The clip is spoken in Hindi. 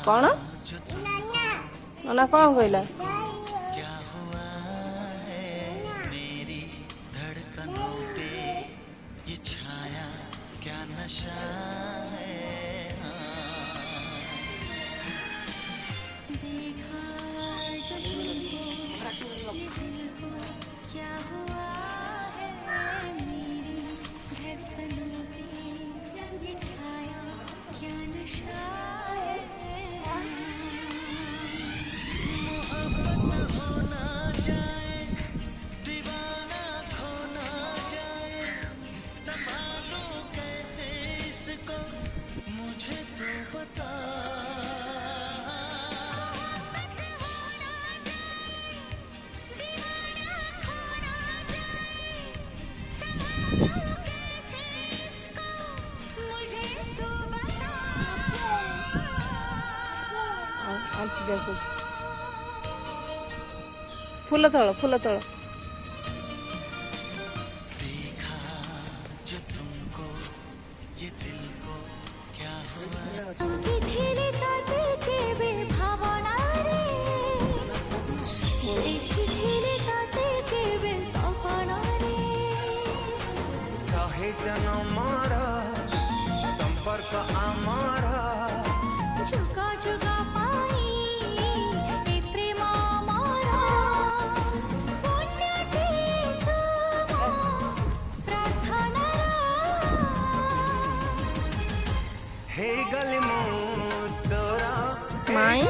कौन नना कौन कहला आंटी देखो फूल तोड़ संपर्क आमार जुगा जुगा पाई ए प्रेम आमारा पुण्यटी तुम प्रार्थना हे गली तोरा माई